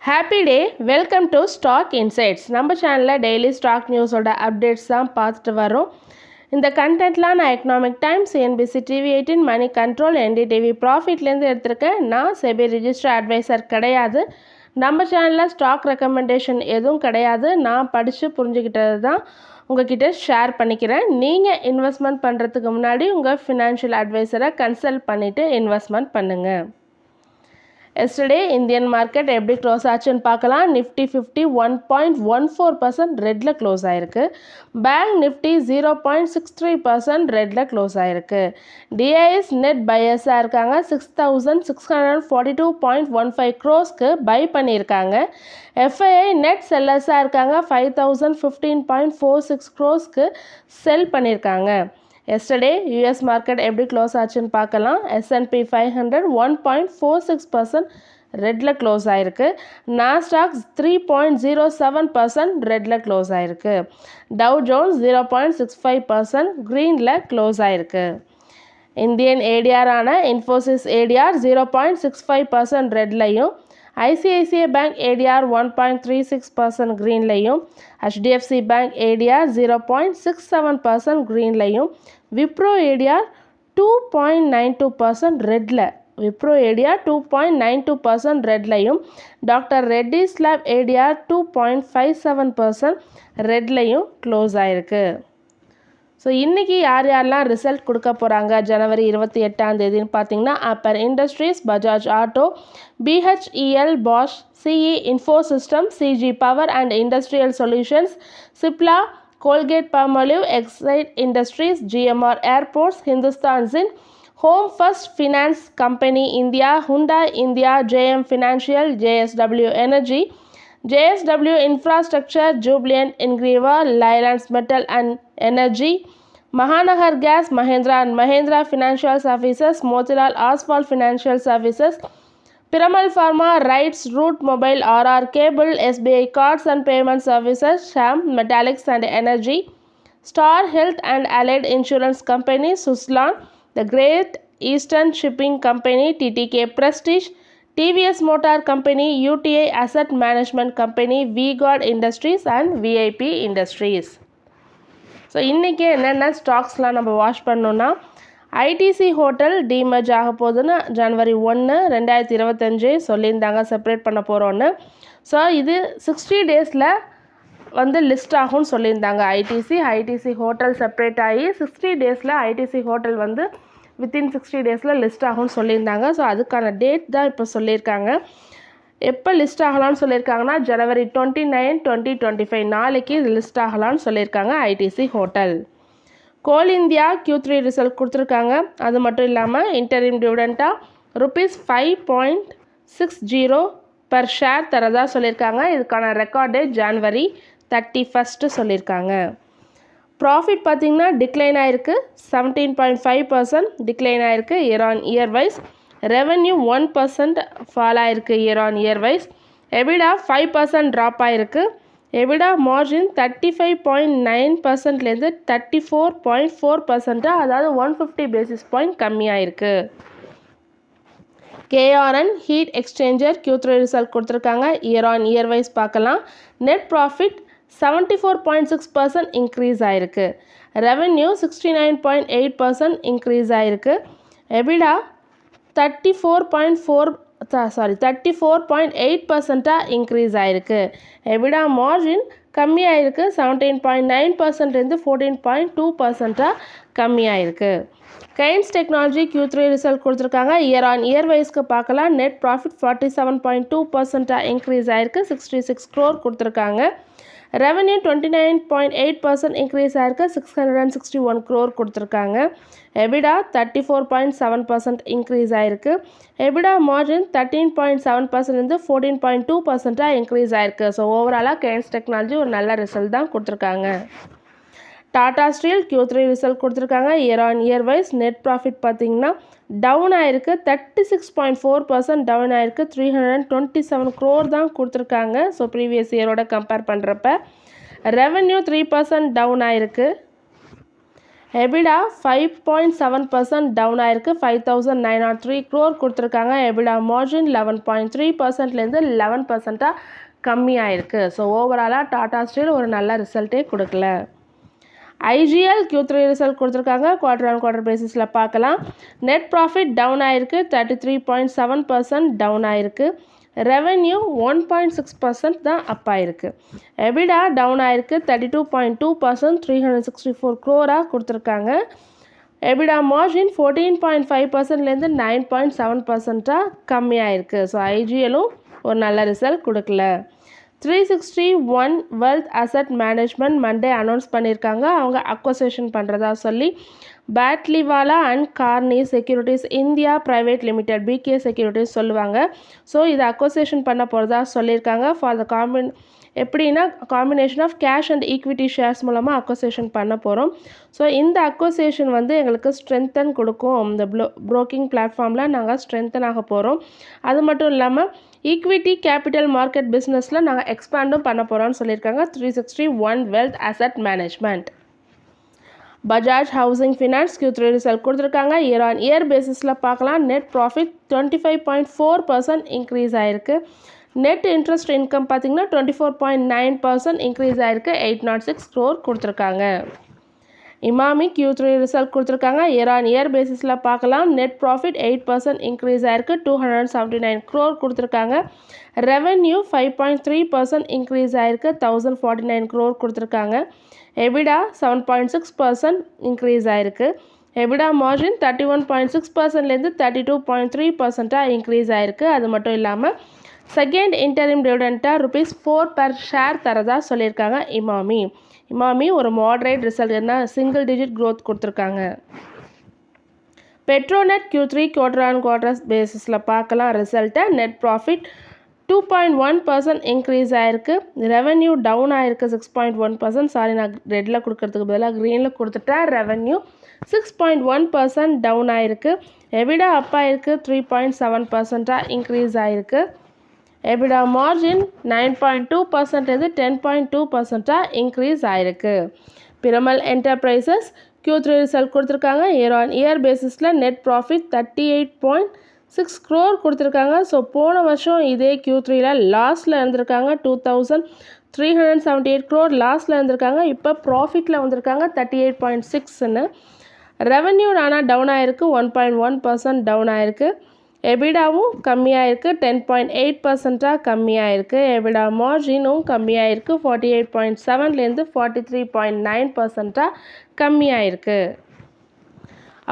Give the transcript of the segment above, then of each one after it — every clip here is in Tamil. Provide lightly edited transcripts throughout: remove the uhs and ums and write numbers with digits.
Happy day, welcome to stock insights. நம்ம சேனலில் டெய்லி ஸ்டாக் நியூஸோட அப்டேட்ஸ் தான் பார்த்துட்டு வரோம். இந்த கண்டென்ட்லாம் நான் Economic Times, NBC TV 18, Money Control, NDTV ப்ராஃபிட்லேருந்து எடுத்திருக்கேன். நான் செபி ரிஜிஸ்டர் அட்வைசர் கிடையாது. நம்ம சேனலில் ஸ்டாக் ரெக்கமெண்டேஷன் எதுவும் கிடையாது. நான் படித்து புரிஞ்சுக்கிட்டது தான் உங்ககிட்ட ஷேர் பண்ணிக்கிறேன். நீங்கள் இன்வெஸ்ட்மெண்ட் பண்ணுறதுக்கு முன்னாடி உங்கள் ஃபினான்ஷியல் அட்வைசரை கன்சல்ட் பண்ணிவிட்டு இன்வெஸ்ட்மெண்ட் பண்ணுங்கள். எஸ்டர்டே இந்தியன் மார்க்கெட் எப்படி க்ளோஸ் ஆச்சுன்னு பார்க்கலாம். நிஃப்டி 50 1.14% ரெட்டில் க்ளோஸ் ஆயிருக்கு. பேங்க் நிஃப்டி 0.63% ரெட்டில் க்ளோஸ் ஆயிருக்கு. டிஐஎஸ் நெட் பையர்ஸாக இருக்காங்க. 6,642.15 crores பை பண்ணியிருக்காங்க. எஃப்ஐஐ நெட் செல்லர்ஸாக இருக்காங்க. 5,015.46 crores செல் பண்ணியிருக்காங்க. எஸ்டர்டே யூஎஸ் மார்க்கெட் எப்படி க்ளோஸ் ஆச்சுன்னு பார்க்கலாம். S&P 500 1.46% ரெட்டில் க்ளோஸ் ஆயிருக்கு. நாஸ்டாக் 3.07% ரெட்டில் க்ளோஸ் ஆயிருக்கு. டவ் ஜோன்ஸ் 0.65% க்ரீனில் க்ளோஸ் ஆயிருக்கு. இந்தியன் ஏடிஆரான இன்ஃபோசிஸ் ஏடிஆர் 0.65% ரெட்லையும், ஐசிஐசிஐ பேங்க் ஏடிஆர் 1.36% க்ரீன்லையும், HDFC பேங்க் ஏடிஆர் 0.67% க்ரீன்லையும், விப்ரோ ஏடிஆர் 2.92% ரெட்டில், விப்ரோ ஏடிஆர் 2.92% ரெட்லையும், டாக்டர் ரெட்டிஸ் லேப் ஏடிஆர் 2.57% ரெட்லையும் க்ளோஸ் ஆயிருக்கு. ஸோ இன்றைக்கி யாரெல்லாம் ரிசல்ட் கொடுக்க போகிறாங்க ஜனவரி 28 பார்த்தீங்கன்னா, Apar Industries, Bajaj Auto, BHEL, Bosch, CE Infosystem, CG Power and Industrial Solutions, Cipla, Colgate Palmolive, Exide Industries, GMR Airports, Hindustan Zinc, Home First finance company India, Hyundai India, JM financial, JSW energy, JSW Infrastructure, Jubilant Ingreva, Lylands Metal and Energy, Mahanagar Gas, Mahindra and Mahindra Financial Services, Motilal Oswal Financial Services, Piramal Pharma, Rights, Root Mobile, RR Cable, SBI Cards and Payment Services, Sham Metallics and Energy, Star Health and Allied Insurance Company, Suzlon, The Great Eastern Shipping Company, TTK Prestige, TVS Motor Company, UTI Asset Management Company, V-Guard Industries and VIP Industries. So இன்றைக்கி என்னென்ன ஸ்டாக்ஸ்லாம் நம்ம வாட்ச் பண்ணோன்னா, ஐடிசி ஹோட்டல் டீமர்ஜ் ஆக போகுதுன்னு ஜனவரி 1, 2025 சொல்லியிருந்தாங்க, செப்பரேட் பண்ண போகிறோன்னு. ஸோ இது 60 daysல லிஸ்ட் ஆகும்னு சொல்லியிருந்தாங்க. ஐடிசி ஹோட்டல் செப்பரேட் ஆகி 60 daysல ஐடிசி ஹோட்டல் வித்தின் 60 daysல லிஸ்ட் ஆகும்னு சொல்லியிருந்தாங்க. ஸோ அதுக்கான டேட் தான் இப்போ சொல்லியிருக்காங்க. எப்போ லிஸ்ட் ஆகலான்னு சொல்லியிருக்காங்கன்னா, ஜனவரி 29, 2025 நாளைக்கு லிஸ்ட் ஆகலான்னு சொல்லியிருக்காங்க ஐடிசி ஹோட்டல். கோல் இந்தியா Q3 ரிசல்ட் கொடுத்துருக்காங்க. அது மட்டும் இல்லாமல் இன்டரிம் டிவிடெண்ட்டாக ₹5.60 per ஷேர் தரதா சொல்லியிருக்காங்க. இதுக்கான ரெக்கார்ட் டேட் ஜனவரி 31 சொல்லியிருக்காங்க. ப்ராஃபிட் பார்த்திங்கன்னா டிக்ளைன் ஆகிருக்கு. 17.5% டிக்ளைன் ஆகிருக்கு year on year wise. Revenue 1% fall ஆகிருக்கு year on year wise. EBITDA 5% drop ஆகிருக்கு. எபிடா மார்ஜின் 35.9%லேருந்து 34.4%, அதாவது 150 basis point கம்மியாயிருக்கு. KRN heat exchanger Q3 result கொடுத்துருக்காங்க. இயர் ஆன் இயர் வைஸ் பார்க்கலாம். நெட் ப்ராஃபிட் 74.6% இன்க்ரீஸ் ஆகிருக்கு. ரெவென்யூ 69.8% இன்க்ரீஸ் ஆகிருக்கு. எபிடா 34.8% இன்க்ரீஸ் ஆகிருக்கு. எபிடா மார்ஜின் கம்மியாயிருக்கு. 17.9%லேருந்து 14.2% கம்மியாயிருக்கு. கைன்ஸ் டெக்னாலஜி Q3 ரிசல்ட் கொடுத்துருக்காங்க. இயர் ஆன் இயர் வைஸ்க்கு பார்க்கலாம். நெட் ப்ராஃபிட் 47.2% இன்க்ரீஸ் ஆகிருக்கு. 66 crore கொடுத்துருக்காங்க. ரெவென்யூ 29.8% இன்க்ரீஸ் ஆகிருக்கு. 661 crore கொடுத்துருக்காங்க. எபிடா 34.7% இன்க்ரீஸ் ஆகிருக்கு. எபிடா மார்ஜின் 13.7%லேருந்து 14.2% இன்க்ரீஸ் ஆகிருக்கு. ஸோ ஓவராலாக கைன்ஸ் டெக்னாலஜி ஒரு நல்ல ரிசல்ட் தான் கொடுத்துருக்காங்க. டாடா ஸ்டீல் Q3 ரிசல்ட் கொடுத்துருக்காங்க. Year on year wise net profit பார்த்திங்கன்னா டவுன் ஆகிருக்கு. 36.4% டவுன் ஆகிருக்கு. 327 crore தான் கொடுத்துருக்காங்க. ஸோ ப்ரீவியஸ் இயரோட கம்பேர் பண்ணுறப்ப ரெவென்யூ 3% டவுன் ஆகிருக்கு. எபிடா 5.7% டவுன் ஆயிருக்கு, 5,903 crore கொடுத்துருக்காங்க. எபிடா மார்ஜின் 11.3%லேருந்து 11%ஆக கம்மியாயிருக்கு. ஸோ ஓவராலாக டாடா ஸ்டீல் ஒரு நல்ல ரிசல்ட்டே கொடுக்கல. ஐஜிஎல் Q3 ரிசல்ட் கொடுத்துருக்காங்க. குவார்டர் ஆன் குவார்டர் பேசிஸில் பார்க்கலாம். நெட் ப்ராஃபிட் டவுன் ஆயிருக்கு, 33.7% டவுன் ஆயிருக்கு. ரெவென்யூ 1.6% தான் அப் ஆயிருக்கு. எபிடா டவுன் ஆயிருக்கு, 32.2%, 364 crore கொடுத்துருக்காங்க. எபிடா மார்ஜின் 14.5%லேருந்து 9.7%ஆக கம்மியாயிருக்கு. ஸோ ஐஜிஎலும் ஒரு நல்ல ரிசல்ட் கொடுக்கல. 360 ONE wealth asset management Monday announce பண்ணியிருக்காங்க. அவங்க அக்வசேஷன் பண்ணுறதா சொல்லி Batliwala and Karani securities India private limited BK securities சொல்லுவாங்க. ஸோ இதை அக்வசேஷன் பண்ண போகிறதா சொல்லியிருக்காங்க. ஃபார் த எப்படின்னா combination of cash and equity shares மூலமாக அக்வசேஷன் பண்ண போகிறோம். ஸோ இந்த அக்வசேஷன் வந்து எங்களுக்கு ஸ்ட்ரென்தன் கொடுக்கும். இந்த ப்ரோக்கிங் பிளாட்ஃபார்மில் நாங்கள் ஸ்ட்ரென்தன் ஆக போகிறோம். அது மட்டும் இல்லாமல் ஈக்விட்டி கேபிட்டல் மார்க்கெட் பிஸ்னஸில் நாங்கள் எக்ஸ்பேண்டும் பண்ண போகிறோம்னு சொல்லியிருக்காங்க 360 ONE wealth asset management. Bajaj housing finance Q3 result கொடுத்துருக்காங்க. இயர் ஆன் இயர் பேசிஸில் பார்க்கலாம். நெட் ப்ராஃபிட் 25.4% இன்க்ரீஸ் ஆயிருக்கு. நெட் இன்ட்ரெஸ்ட் இன்கம் பார்த்திங்கன்னா 24.9% இன்க்ரீஸ் ஆயிருக்கு. 806 crore கொடுத்துருக்காங்க. இமாமி Q3 ரிசல்ட் கொடுத்துருக்காங்க. இயர் ஆன் இயர் பேசிஸில் பார்க்கலாம். நெட் ப்ராஃபிட் 8% இன்க்ரீஸ் ஆயிருக்கு. 279 crore கொடுத்துருக்காங்க. ரெவென்யூ 5.3% இன்க்ரீஸ் ஆயிருக்கு. 1049 crore கொடுத்துருக்காங்க. எபிடா 7.6% இன்க்ரீஸ் ஆயிருக்கு. எபிடா மார்ஜின் 31.6%லேருந்து 32.3%ஆக இன்க்ரீஸ் ஆயிருக்கு. அது மட்டும் இல்லாமல் செகண்ட் இன்டரிம் டிவிடெண்ட்டாக ₹4 per ஷேர் தரதா சொல்லியிருக்காங்க இமாமி ஒரு மாடரேட் ரிசல்ட், என்ன சிங்கிள் டிஜிட் க்ரோத் கொடுத்துருக்காங்க. Petronet Q3 quarter on quarter பேசிஸில் பார்க்கலாம் ரிசல்ட்டை. நெட் ப்ராஃபிட் 2.1% இன்க்ரீஸ் ஆயிருக்கு. ரெவென்யூ டவுன் ஆயிருக்கு 6.1%. சாரி, நான் ரெட்டில் கொடுக்கறதுக்கு பதிலாக க்ரீனில் கொடுத்துட்டேன். ரெவென்யூ 6.1% டவுன் ஆயிருக்கு. எபிடா அப் ஆயிருக்கு, 3.7%ஆக இன்க்ரீஸ் ஆயிருக்கு. எபிடா மார்ஜின் 9.2%லேருந்து 10.2%ஆக இன்க்ரீஸ் ஆயிருக்கு. பிரமல் என்டர்பிரைசஸ் Q3 ரிசல்ட் கொடுத்துருக்காங்க. இயர் ஆன் இயர் பேசிஸில் நெட் ப்ராஃபிட் 38.6 crore கொடுத்துருக்காங்க. ஸோ போன வருஷம் இதே Q3யில் லாஸில் இருந்திருக்காங்க. 2,378 crore லாஸில் இருந்திருக்காங்க. இப்போ ப்ராஃபிட்டில் வந்திருக்காங்க 38.6ன்னு. ரெவென்யூ ஆனால் டவுன் ஆயிருக்கு, 1.1% டவுன் ஆயிருக்கு. எபிடாவும் கம்மியாயிருக்கு, 10.8%ஆக கம்மியாயிருக்கு. எபிடா மார்ஜினும் கம்மியாயிருக்கு, 48.7லேருந்து 43.9%ஆக கம்மியாயிருக்கு.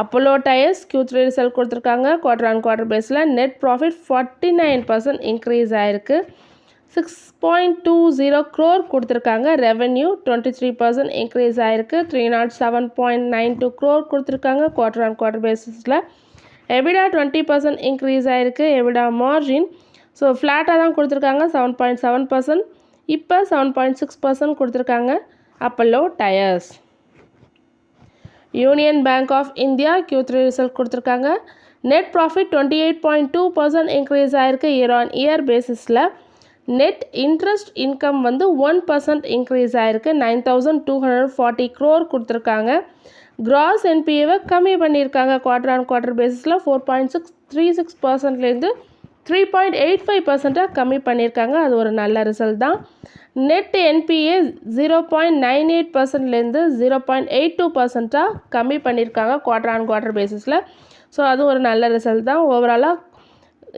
அப்போலோ டயர்ஸ் Q3 ரிசல்ட் கொடுத்துருக்காங்க. குவார்டர் ஆன் குவார்டர் பேஸில் நெட் ப்ராஃபிட் 49% இன்க்ரீஸ் ஆயிருக்கு. 6.20 crore கொடுத்துருக்காங்க. ரெவென்யூ 23% இன்க்ரீஸ் ஆயிருக்கு. 307.92 crore கொடுத்துருக்காங்க குவார்டர் ஆன் குவார்டர் பேஸிஸில். எபிடா 20% இன்க்ரீஸ் ஆயிருக்கு. எபிடா மார்ஜின் ஸோ ஃப்ளாட்டாக தான் கொடுத்துருக்காங்க, 7.7%. இப்போ 7.6% கொடுத்துருக்காங்க. Apollo tyres. Union bank of India Q3 result கொடுத்துருக்காங்க. நெட் ப்ராஃபிட் 28.2% இன்க்ரீஸ் ஆயிருக்கு. இயர் ஆன் இயர் பேசிஸில் நெட் இன்ட்ரெஸ்ட் இன்கம் வந்து 1% இன்க்ரீஸ் ஆயிருக்கு. 9,240 crore கொடுத்துருக்காங்க. கிராஸ் என்பிஏவை கம்மி பண்ணியிருக்காங்க. குவார்டர் ஆன் குவார்டர் பேசிஸில் 4.36%லேருந்து 3.85%ஆக கம்மி பண்ணியிருக்காங்க. அது ஒரு நல்ல ரிசல்ட் தான். நெட் என்பிஏ 0.98%லேருந்து 0.82%ஆக கம்மி பண்ணியிருக்காங்க குவார்டர் ஆன் குவார்டர் பேசிஸில். ஸோ அது ஒரு நல்ல ரிசல்ட் தான். ஓவராலாக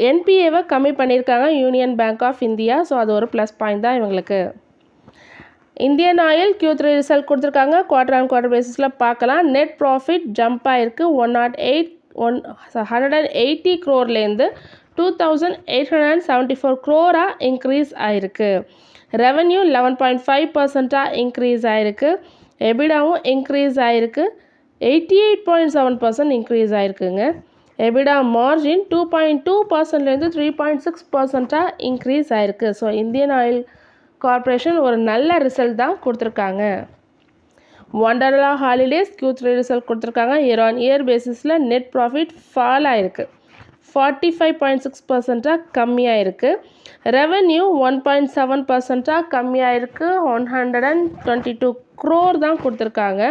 என்பிஏவை கம்மி பண்ணியிருக்காங்க Union bank of India. So அது ஒரு ப்ளஸ் பாயிண்ட் தான் இவங்களுக்கு. இந்தியன் ஆயில் Q3 ரிசல்ட் கொடுத்துருக்காங்க. குவார்டர் ஆன் குவார்டர் பேசிஸில் பார்க்கலாம். நெட் ப்ராஃபிட் ஜம்ப் ஆயிருக்கு, 180 crore-லேருந்து 2,874 crore இன்க்ரீஸ் ஆயிருக்கு. ரெவென்யூ 11.5%ஆக இன்க்ரீஸ் ஆயிருக்கு. எபிடாவும் இன்க்ரீஸ் ஆயிருக்கு, 88.7% இன்க்ரீஸ் ஆயிருக்குங்க. எபிடா மார்ஜின் 2.2%லேருந்து 3.6%ஆக இன்க்ரீஸ் ஆயிருக்கு. ஸோ இந்தியன் ஆயில் கார்பரேஷன் ஒரு நல்ல ரிசல்ட் தான் கொடுத்துருக்காங்க. ஒண்டர்லா ஹாலிடேஸ் Q3 ரிசல்ட் கொடுத்துருக்காங்க. இயர் ஆன் இயர் பேசிஸில் நெட் ப்ராஃபிட் ஃபால் ஆயிருக்கு, 45.6%ஆக கம்மியாயிருக்கு. ரெவென்யூ 1.7%ஆக கம்மியாயிருக்கு, 122 crore தான் கொடுத்துருக்காங்க.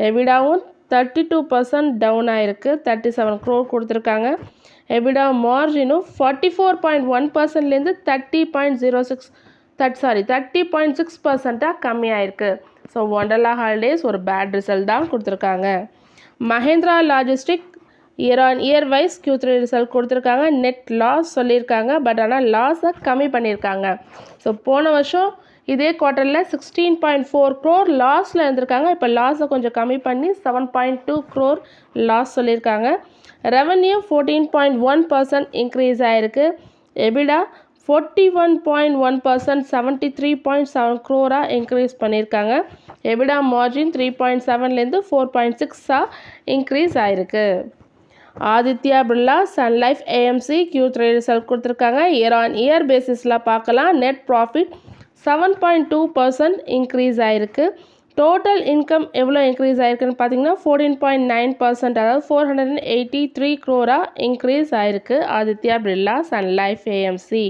எபிடாவும் 32% டவுன் ஆயிருக்கு, 37 crore கொடுத்துருக்காங்க. எபிடா மார்ஜினும் 44.1%லேருந்து 30.6% கம்மியாயிருக்கு. ஸோ ஒண்டர்லா ஹாலிடேஸ் ஒரு பேட் ரிசல்ட் தான் கொடுத்துருக்காங்க. Mahindra Logistic year on year wise Q3 result கொடுத்துருக்காங்க. நெட் லாஸ் சொல்லியிருக்காங்க, பட் ஆனால் லாஸை கம்மி பண்ணியிருக்காங்க. ஸோ போன வருஷம் இதே குவார்ட்டரில் 16.4 crore லாஸில் இருந்திருக்காங்க. இப்போ லாஸை கொஞ்சம் கம்மி பண்ணி 7.2 crore லாஸ் சொல்லியிருக்காங்க. ரெவன்யூ 14.1% இன்க்ரீஸ் ஆகிருக்கு. எபிடா 41.1% 73.7 crore இன்க்ரீஸ் பண்ணியிருக்காங்க. எபிடா மார்ஜின் 3.7லேருந்து 4.6 இன்க்ரீஸ் ஆகிருக்கு. Aditya Birla Sun Life AMC Q3 result கொடுத்துருக்காங்க. இயர் ஆன் இயர் பேசிஸில் பார்க்கலாம். நெட் ப்ராஃபிட் 7.2% இன்க்ரீஸ் ஆகிருக்கு. டோட்டல் இன்கம் எவ்வளோ இன்க்ரீஸ் ஆகிருக்குன்னு பார்த்தீங்கன்னா 14.9%, அதாவது 483 crore இன்க்ரீஸ் ஆகிருக்கு. Aditya Birla Sun Life AMC.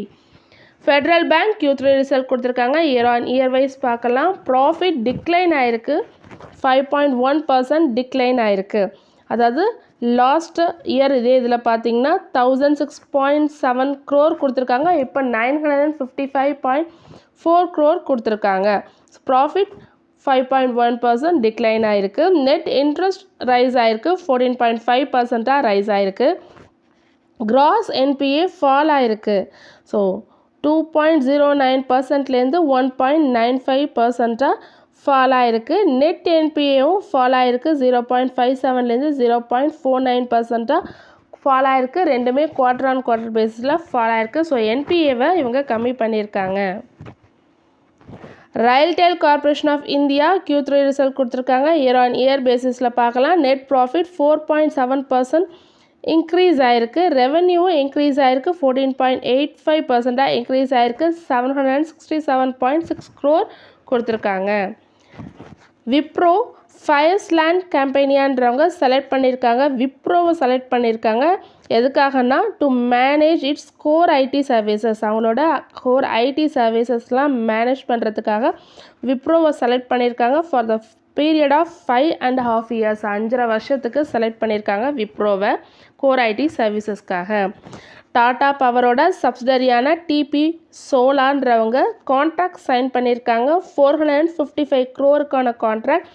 Federal Bank Q3 result கொடுத்துருக்காங்க. இயர் ஆன் இயர் வைஸ் பார்க்கலாம். ப்ராஃபிட் டிக்ளைன் ஆகிருக்கு, 5.1% டிக்ளைன் ஆகிருக்கு. அதாவது லாஸ்ட் இயர் இதே இதில் பார்த்தீங்கன்னா 1006.7 crore கொடுத்துருக்காங்க. இப்போ 955.4 crore கொடுத்துருக்காங்க. ப்ராஃபிட் 5.1% டிக்ளைன் ஆகிருக்கு. நெட் இன்ட்ரெஸ்ட் ரைஸ் ஆகிருக்கு, 14.5% ரைஸ் ஆகிருக்கு. கிராஸ் என்பிஏ ஃபால் ஆகிருக்கு. ஸோ 2.09%லேருந்து 1.95% ஃபால் ஆகிருக்கு. நெட் என்பிஏவும் ஃபால் ஆகிருக்கு, 0.57லேருந்து 0.49% ஃபால் ஆகிருக்கு. ரெண்டுமே குவார்டர் ஆன் குவார்டர் பேஸிஸில் ஃபால் ஆகிருக்கு. ஸோ என்பிஏவை இவங்க கம்மி பண்ணியிருக்காங்க. RailTel Corporation of India Q3 result கொடுத்துருக்காங்க. இயர் ஆன் இயர் பேசிஸில் பார்க்கலாம். நெட் ப்ராஃபிட் 4.7% இன்க்ரீஸ் ஆகிருக்கு. ரெவன்யூவும் இன்க்ரீஸ் ஆகிருக்கு, 14.85% இன்க்ரீஸ் ஆகிருக்கு. 767.6 crore கொடுத்துருக்காங்க. விப்ரோ ஃபயர்ஸ்லேண்ட் கம்பெனியான்றவங்க செலக்ட் பண்ணியிருக்காங்க. விப்ரோவை செலக்ட் பண்ணியிருக்காங்க. எதுக்காகனா to manage its core IT services, அவங்களோட கோர் ஐடி சர்வீசஸ்லாம் மேனேஜ் பண்ணுறதுக்காக விப்ரோவை செலக்ட் பண்ணியிருக்காங்க. For the period of 5.5 years, 5.5 வருஷத்துக்கு செலக்ட் பண்ணியிருக்காங்க விப்ரோவை கோர் ஐடி சர்வீசஸ்க்காக. டாடா பவரோட சப்சிடரியான டிபி சோலான்றவங்க கான்ட்ராக்ட் சைன் பண்ணியிருக்காங்க. 455 crore கான்ட்ராக்ட்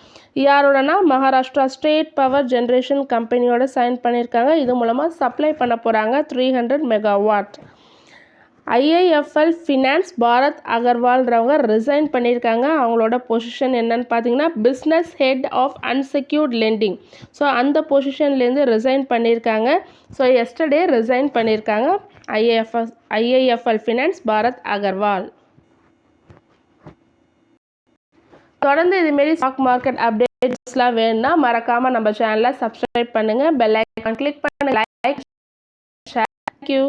யாரோடனா மகாராஷ்டிரா ஸ்டேட் பவர் ஜென்ரேஷன் கம்பெனியோட சைன் பண்ணியிருக்காங்க. இது மூலமாக சப்ளை பண்ண போகிறாங்க 300 megawatt. ஐஐஎஃப்எல் ஃபினான்ஸ் பாரத் அகர்வால்ன்றவங்க ரிசைன் பண்ணியிருக்காங்க. அவங்களோட பொசிஷன் என்னன்னு பார்த்தீங்கன்னா business head of unsecured lending. So அந்த பொசிஷன்லேருந்து ரிசைன் பண்ணியிருக்காங்க. ஸோ எஸ்டர்டே ரிசைன் பண்ணியிருக்காங்க ஐஐஎஃப்எல் ஃபினான்ஸ் பாரத் அகர்வால். தொடர்ந்து இதுமாரி ஸ்டாக் மார்க்கெட் அப்டேட்ஸ்லாம் வேணும்னா மறக்காமல் நம்ம சேனலை சப்ஸ்கிரைப் பண்ணுங்கள், பெல் ஐக்கான் கிளிக் பண்ணுங்கள், லைக் ஷேர். தேங்க்யூ.